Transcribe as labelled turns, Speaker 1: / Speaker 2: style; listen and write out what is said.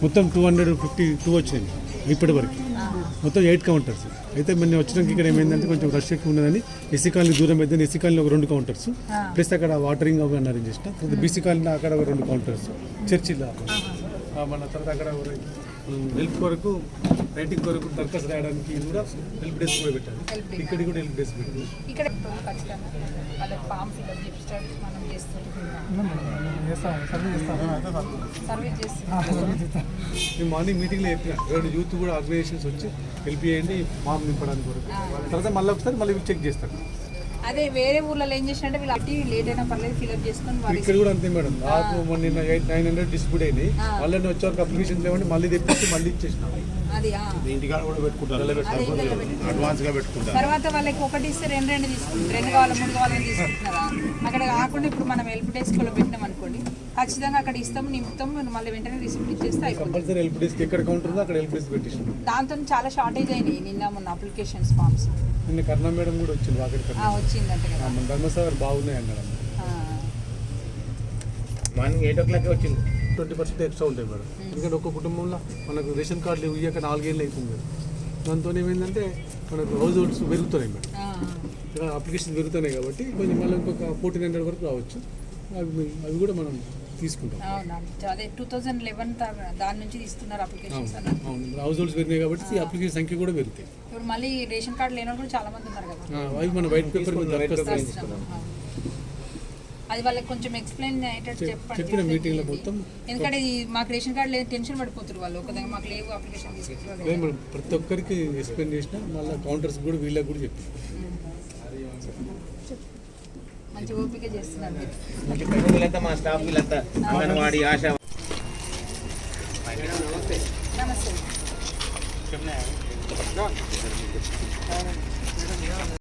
Speaker 1: మొత్తం 252 వచ్చినాయి ఇప్పటి వరకు, మొత్తం 8 కౌంటర్స్. అయితే మేము వచ్చినాక ఇక్కడ ఏమైందంటే కొంచెం రష్ ఎక్కువ ఉన్నదని ఎస్సీ కాలనీ దూరం అయితే ఎస్సీ కాలనీ ఒక 2 కౌంటర్స్ ప్లస్ అక్కడ వాటరింగ్ అవి అని అరేంజ్ చేసిన. తర్వాత బీసీ కాలనీ అక్కడ ఒక 2 కౌంటర్స్, చర్చిలో మన తర్వాత అక్కడ హెల్ప్ కొరకు రైటింగ్ కొరకు దరఖాస్తు రాయడానికి కూడా హెల్ప్ డెస్క్ కూడా పెట్టారు. ఇక్కడ కూడా హెల్ప్ డెస్క్ పెట్టారు.
Speaker 2: ఇక్కడ ఫామ్ ఫిల్అప్ చేపిస్తాడు, మనం
Speaker 1: మేము మార్నింగ్ మీటింగ్లో చెప్పిన 2 యూత్ కూడా ఆర్గనైజేషన్స్ వచ్చి హెల్ప్ చేయండి ఫామ్ నింపడానికి కొరకు. తర్వాత మళ్ళీ ఒకసారి మళ్ళీ చెక్ చేస్తారు.
Speaker 2: అదే వేరే ఊర్లలో ఏం చేసినట్టే వీళ్ళు అట్టి లేట్ అయినా పర్లేదు ఫిల్అప్ చేసుకొని
Speaker 1: ఇక్కడ కూడా అంతే మేడం. నాకు నిన్న 900 డిస్ప్యూట్ అయినాయి. మళ్ళీ వచ్చేవరకు అప్లికేషన్ లేవండి, మళ్ళీ తెప్పించి మళ్ళీ ఇచ్చేసినాం.
Speaker 3: ఇంటికాడ కూడా పెట్టుకుంటారు, అడ్వాన్స్ గా పెట్టుకుంటారు.
Speaker 2: తర్వాత వాళ్ళకి ఒకటి ఇస్తే 2 తీసుకుంటారు, 2 కావాలి 3 కావాలని తీసుకుంటున్నారా? అక్కడ కాకుండా ఇప్పుడు మనం హెల్ప్ డెస్క్ లో పెట్టినాం అనుకోండి, ఖచ్చితంగా అక్కడ ఇస్తాం నింపుతాం, మళ్ళీ వెంటనే రిసిప్ట్ ఇచ్చేస్తే అయిపోతుంది.
Speaker 1: హెల్ప్ డెస్క్ ఎక్కడ కౌంటర్ ఉందో అక్కడ హెల్ప్ డెస్క్ పెట్టేసాం.
Speaker 2: దాంతో చాలా షార్టేజ్ అయినాయి నిన్న మొన్న అప్లికేషన్స్ ఫామ్స్.
Speaker 1: నిన్న కర్ణ మేడం కూడా వచ్చింది,
Speaker 2: వచ్చిందంట కదా.
Speaker 1: ధర్మసాగర్ బాగున్నాయి అన్నారు.
Speaker 3: మార్నింగ్ 8 o'clock వచ్చింది.
Speaker 1: 20% ఎక్స్ట్రా ఉంటాయి మేడం. ఎందుకంటే ఒక్క కుటుంబంలో మనకు రేషన్ కార్డులు ఇవ్వక 4 ఏళ్ళు అవుతుంది మేడం. దాంతో ఏమైందంటే మనకు హౌస్ హోల్డ్స్ పెరుగుతున్నాయి మేడం, అప్లికేషన్ పెరుగుతున్నాయి కాబట్టి కొంచెం మళ్ళీ ఇంకొక 1400 వరకు రావచ్చు. అవి కూడా మనం తీసుకుంటాం.
Speaker 2: అదే 2011 దాని నుంచి ఇస్తున్నారు అప్లికేషన్స్.
Speaker 1: హౌస్ హోల్డ్స్ పెరిగినాయి కాబట్టి ఈ అప్లికేషన్ సంఖ్య కూడా పెరుగుతాయి.
Speaker 2: ఇప్పుడు మళ్ళీ రేషన్ కార్డు లేని కూడా చాలా మంది ఉన్నారు కదా,
Speaker 1: అవి మన వైట్ పేపర్
Speaker 2: అది వాళ్ళకి కొంచెం ఎక్స్ప్లెయిన్ అయ్యేటట్టు
Speaker 1: చెప్పిన మీటింగ్లో మొత్తం.
Speaker 2: ఎందుకంటే మాకు రేషన్ కార్డు లేదు టెన్షన్ పడిపోతారు వాళ్ళు, ఒక దగ్గర మాకు లేవు అప్లికేషన్ తీసుకుంటారు.
Speaker 1: ప్రతి ఒక్కరికి ఎక్స్ప్లెయిన్ చేసిన మళ్ళీ కౌంటర్స్ కూడా వీళ్ళకి కూడా చెప్పి
Speaker 2: మంచి ఓపిక చేస్తున్నారు.
Speaker 3: వీళ్ళంతా మా స్టాఫ్ వీళ్ళంతా అంగన్వాడీ ఆశా.
Speaker 2: నమస్తే.